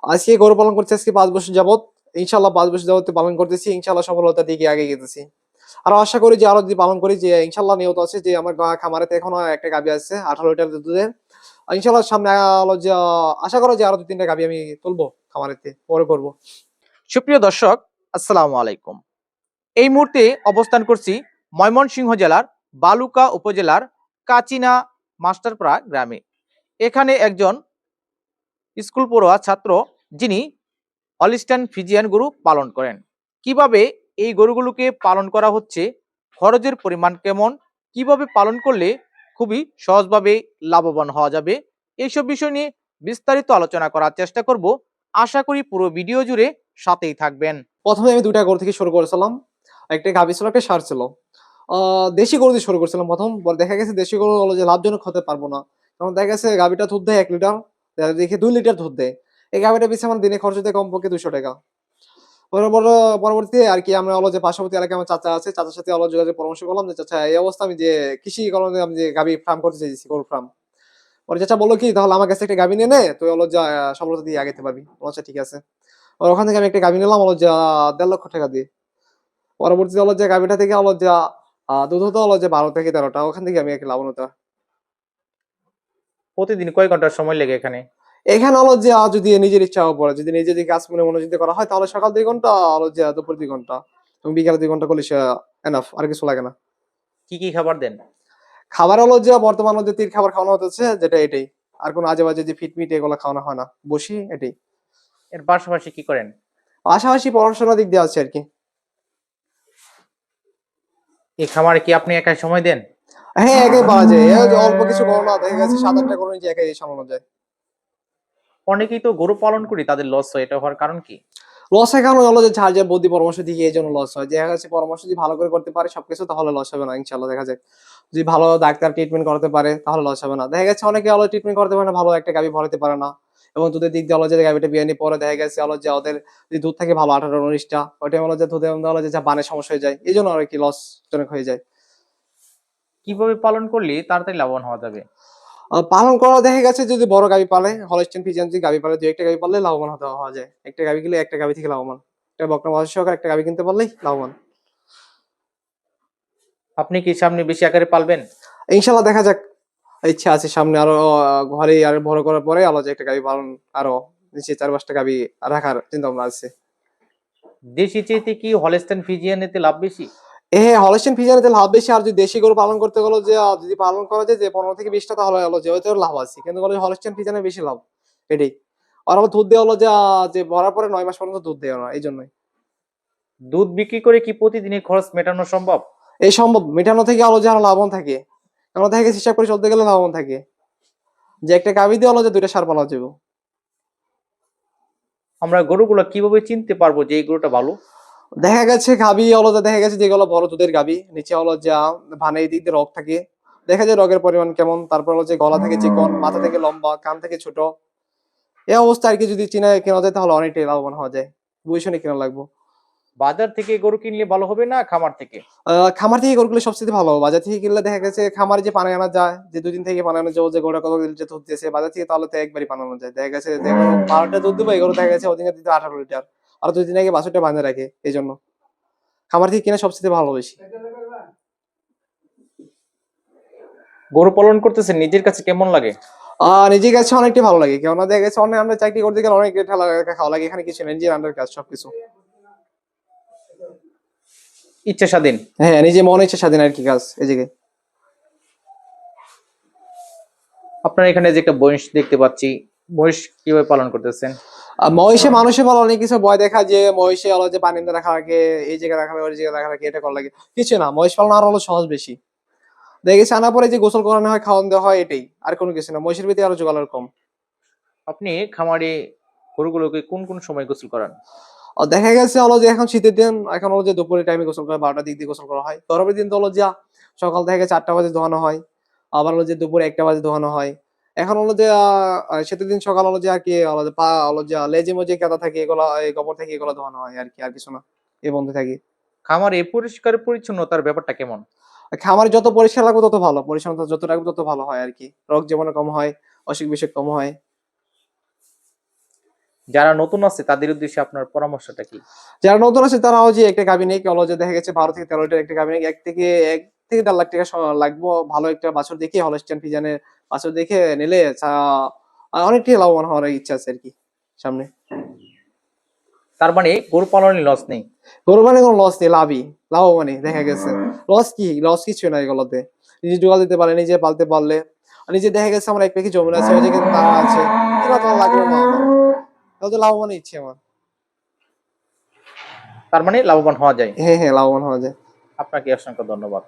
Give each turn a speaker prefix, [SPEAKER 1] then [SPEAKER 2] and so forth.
[SPEAKER 1] আজকে গরু পালন করছি আজকে ৫ বছর যাবত। ইনশাআল্লাহ ৫ বছর যাবত পালন করতেছি। ইনশাআল্লাহ সফলতার দিকে এগিয়ে গেতেছি। আরো আশা করি যে আরো যদি পালন করি যে ইনশাআল্লাহ নিয়ত আছে যে আমার খামারেতে এখনো একটা গাভী আছে ১৮ লিটার দুধের। ইনশাআল্লাহ সামনে হলো যে আশা করা যে আরো ২-৩ টা গাভী আমি তুলবো খামারেতে, বড় করব।
[SPEAKER 2] সুপ্রিয় দর্শক, আসসালামু আলাইকুম। এই মুহূর্তে অবস্থান করছি ময়মনসিংহ জেলার বালুকা উপজেলার কাচিনা মাস্টারপাড়া গ্রামে। এখানে একজন স্কুল পড়ুয়া ছাত্র যিনি হলিস্টাইন ফ্রিজিয়ান গরু পালন করেন। কিভাবে এই গরুগুলোকে পালন করা হচ্ছে, খরচের পরিমাণ কেমন, কিভাবে পালন করলে খুবই সহজভাবে লাভবান হওয়া যাবে, এইসব বিষয় নিয়ে বিস্তারিত আলোচনা করার চেষ্টা করব। আশা করি পুরো ভিডিও জুড়ে সাথেই থাকবেন।
[SPEAKER 1] ১ম এ আমি ২ টা গরু থেকে শুরু করেছিলাম। একটা গাভী ছিল, একটা ষাঁড় ছিল। দেশি গরু দিয়ে শুরু করছিলাম ১ম। পরে দেখা গেছে দেশি গরু হলো যে লাভজনক হতে পারবো না। কারণ দেখা গেছে গাভীটা দুধ দেয় ১ লিটার, দেখি ২ লিটার দুধ দেয়। এই গাভীটা পিছে আমার দিনে খরচ হতে কমপক্ষে ৳২০০। পরবর্তীতে আরকি আমরা হলো যে পার্শ্ববর্তী এলাকায় আমার চাচা আছে। চাচার সাথে হলো যোগাযোগ পরামর্শ করলাম যে, "চাচা এই অবস্থা আমি যে কৃষি কারণে আমি যে গাভী ফার্ম করতে চাইতেছি, গরুর ফার্ম।" পরে চাচা বলল কি, "তাহলে আমার কাছে একটা গাভী নিয়ে নে, তুই হলো যা সফলতার দিকে আগাইতে পারবি।" বললাম, "আচ্ছা ঠিক আছে।" ওখান থেকে আমি একটা গাভী নিলাম হলো যা ৳১.৫ লক্ষ দিয়ে। পরবর্তীতে হলো যে গাভীটা থেকে হলো যা দুধ হতো হলো যে ১২ থেকে ১৩ টা। ওখান থেকে আমি আরকি লাভবান হতে।
[SPEAKER 2] প্রতিদিন কয় ঘন্টা সময় লেগে এখানে?
[SPEAKER 1] এখানে হলো যে যদি নিজের ইচ্ছার উপরে, যদি নিজে যদি কাজ মনে মনোযোগ দিয়ে করা হয় তাহলে সকাল ২ ঘন্টা, হলো যে দুপুর ২ ঘন্টা এবং বিকালে ২ ঘন্টা করলে এনাফ, আর কিছু লাগে না।
[SPEAKER 2] কি কি খাবার দেন?
[SPEAKER 1] খাবার হলো যে বর্তমান হলো যে ৩ খাবার খাওয়ানো হতেছে, যেটা এটাই। আর কোনো আজে-বাজে যে ফিট-মিট এগুলো খাওয়ানো হয় না। বসি এটাই।
[SPEAKER 2] এর পাশাপাশি কি করেন?
[SPEAKER 1] পাশাপাশি পড়াশোনার দিক দিয়ে আছে আরকি।
[SPEAKER 2] এই খামারে কি আপনি একাই সময় দেন?
[SPEAKER 1] হ্যাঁ, একাই পারা যায়। এই যে অল্প কিছু গরু না, দেখা গেছে ৭-৮ টা গরু নিজে একাই সামলানো যায়।
[SPEAKER 2] অনেকেই তো গরু পালন করি তাদের লস হয়, এটা হওয়ার কারণ কি?
[SPEAKER 1] লসের কারণ হলো যে যার বুদ্ধি পরামর্শ দিয়ে এজন্য লস হয়। দেখা যাচ্ছে পরামর্শ যদি ভালো করে করতে পারে সবকিছু, তাহলে লস হবে না ইনশাআল্লাহ দেখা যাক। যদি ভালো ডাক্তার ট্রিটমেন্ট করাতে পারে তাহলে লস হবে না। দেখা গেছে অনেকে হলো ট্রিটমেন্ট করতে পারে না, ভালো একটা গাভী ভরাতে পারে না। এবং দুধের দিক দিয়ে হলো যে গাভীটা বিয়ানি পরে দেখা গেছে হলো যে ওদের যদি দুধ থাকে ভালো ১৮-১৯ টা, ওই টাইমে হলো যে দুধে হলো যে বানের সমস্যা হয়ে যায়। এজন্য আরকি লসজনক হয়ে যায়।
[SPEAKER 2] কিভাবে পালন করলে তাড়াতাড়ি লাভবান হওয়া যাবে?
[SPEAKER 1] পালন করা দেখা গেছে যদি বড় গাভী পালে, হলস্টাইন ফ্রিজিয়ান যদি গাভী পালে ২-১ টা গাভী পাললে লাভবান হওয়া যায়। একটা গাভী কিনলে একটা গাভী থেকে লাভবান। একটা বকনা বাছুর সহকারে একটা গাভী কিনতে পারলেই লাভবান।
[SPEAKER 2] আপনি কি সামনে বেশি আকারে পালবেন?
[SPEAKER 1] ইনশাআল্লাহ দেখা যাক। ইচ্ছা আছে সামনে আরো ঘরে আরো বড় করার পরে আলো যে একটা গাভী পালন, আরো নিচে ৪-৫ টা গাভী রাখার চিন্তাভাবনা আছে।
[SPEAKER 2] দেশি চাইতে কি হলস্টাইন ফ্রিজিয়ান এতে লাভ বেশি?
[SPEAKER 1] হ্যাঁ, হলস্টাইন ফ্রিজিয়ানিতে লাভ বেশি। আর যদি দেশি গরু পালন করতে গেলে যে যদি পালন করা যায় যে ১৫ থেকে ২০ টা, তাহলে হলো যে ওইটাও লাভ আছে। কিন্তু বলে হলস্টাইন ফ্রিজিয়ানে বেশি লাভ। এটাই। আর হলো দুধ দেয়া হলো যে ভরার পরে ৯ মাস পর্যন্ত দুধ দেয় ওরা, এইজন্যই।
[SPEAKER 2] দুধ বিক্রি করে কি প্রতিদিনের খরচ মেটানো সম্ভব?
[SPEAKER 1] এই সম্ভব মেটানো থেকে হলো যে আরো লাভবান থাকে। আমরা দেখা গেছে হিসাব করে চলতে গেলে লাভবান থাকে। যে একটা গাভী দিয়ে হলো যে ২ টা ষাঁড় পালা যাবে।
[SPEAKER 2] আমরা গরুগুলো কিভাবে চিনতে পারবো যে এই গরুটা ভালো?
[SPEAKER 1] দেখা গেছে গাভী হলো যে দেখা গেছে যেগুলো বড় দুধের গাভী, নিচে হলো ভানে এই দিক দিয়ে রগ থাকে। দেখা যায় রগের পরিমাণ কেমন, তারপর হলো যে গলা থেকে চিকন, মাথা থেকে লম্বা, কান থেকে ছোট। এই অবস্থায় আরকি যদি কেনা যায় তাহলে অনেকটাই লাভবান হওয়া যায়। বুঝে শুনে কেনা লাগবো।
[SPEAKER 2] বাজার থেকে গরু কিনলে ভালো হবে না খামার থেকে?
[SPEAKER 1] খামার থেকে গরুগুলো সবচাইতে ভালো। বাজার থেকে কিনলে দেখা গেছে খামারে যে পানি আনা যায়, যে ২ দিন থেকে পানি আনা যায় যে গরুটা কত লিটার দুধ দিয়েছে, বাজার থেকে তাহলে তো একবারই পানি আনা যায়। দেখা গেছে যে গরু ১২ টা দুধ দিবে, এই গরু দেখা গেছে ওদিকে দিতে ১৮ লিটার। আর ২ দিন আগে বাছুরটা বাঁধা রাখে, এজন্য। খামার থেকে কেনা সবচাইতে ভালো বেশি।
[SPEAKER 2] গরু পালন করতেছে নিজের কাছে কেমন লাগে?
[SPEAKER 1] নিজের কাছে অনেকটাই ভালো লাগে। কেননা দেখা গেছে অন্য আমরা চাকরি করতে গেলে অনেক ঠেলা খাওয়া লাগে। এখানে কিছু নেই। নিজের আন্ডার কাজ সবকিছু।
[SPEAKER 2] ইচ্ছা স্বাধীন।
[SPEAKER 1] হ্যাঁ, নিজের মনে ইচ্ছা স্বাধীন আরকি কাজ এই জায়গায়।
[SPEAKER 2] আপনার এখানে যে একটা মহিষ দেখতে পাচ্ছি, মহিষ কিভাবে পালন করতেছেন?
[SPEAKER 1] মহিষে মানুষে বলে অনেক কিছু ভয় দেখায় যে মহিষে হলো যে পানিতে রাখা লাগে, এই জায়গায় রাখা লাগে, ওই জায়গায় রাখা লাগে, এটা করা লাগে। কিছু না। মহিষ পালন আরো হলো সহজ বেশি। দেখা গেছে আনার পরে যে গোসল করানো হয়, খাওয়ান দেওয়া হয় এটাই। আর কোনো কিছু না। মহিষের ভিতরে আরো জোগাড় কম।
[SPEAKER 2] আপনি খামারে গরুগুলোকে কোন কোন সময় গোসল করান?
[SPEAKER 1] দেখা গেছে হলো যে এখন শীতের দিন, এখন হলো যে দুপুরের টাইমে গোসল করে ১২ টার দিক দিয়ে গোসল করা হয়। গরমের দিন তো হলো সকাল থেকে ৪ টা বাজে ধোয়ানো হয়। আবার হলো যে দুপুরে ১ টা বাজে ধোয়ানো হয়। এখন হলো যে শীতের দিন সকাল হলো যে আরকি হলো যে পা হলো যে লেজে মেজে কাদা থাকে, এগুলা এই গোবর থেকে এগুলা ধোয়ানো হয় আরকি, আর কিছু না। এই বন্ধে থাকি।
[SPEAKER 2] খামারে পরিষ্কার পরিচ্ছন্নতার ব্যাপারটা কেমন?
[SPEAKER 1] খামারে যত পরিষ্কার রাখবো তত ভালো। পরিচ্ছন্নতা যত রাখবো তত ভালো হয় আরকি। রোগ জীবাণু কম হয়, অসুখ-বিসুখ কম হয়।
[SPEAKER 2] যারা নতুন আছে তাদের উদ্দেশ্যে আপনার পরামর্শটা কি?
[SPEAKER 1] যারা নতুন আছে তারাও যে একটা গাভী নেই, হলো যে দেখা গেছে 12 থেকে 13 লিটার একটা গাভী নেই। 1 থেকে 1.5 লাখ টাকা লাগবো। ভালো একটা বাছুর দেখে হলস্টিয়ান ফ্রিজিয়ানের বাছুর দেখে নিলে অনেকটাই লাভবান হওয়ার ইচ্ছা আছে আরকি সামনে।
[SPEAKER 2] তার মানে গরু পালনে লস নেই।
[SPEAKER 1] গরু মানে কোনো লস নেই, লাভবানই দেখা গেছে। লস কি? লস কিছু নাই এগুলোতে। নিজে জোগাড় দিতে পারলে, নিজে পালতে পারলে, নিজে দেখা গেছে আমার 1 বিঘা জমি আছে, ওই জায়গায় তারা আছে। এগুলো তো লাগলো না আমার। তাহলে তো লাভবানই ইচ্ছে আমার।
[SPEAKER 2] তার মানে লাভবান হওয়া যায়।
[SPEAKER 1] হ্যাঁ, হ্যাঁ, লাভবান হওয়া যায়।
[SPEAKER 2] আপনাকে অসংখ্য ধন্যবাদ।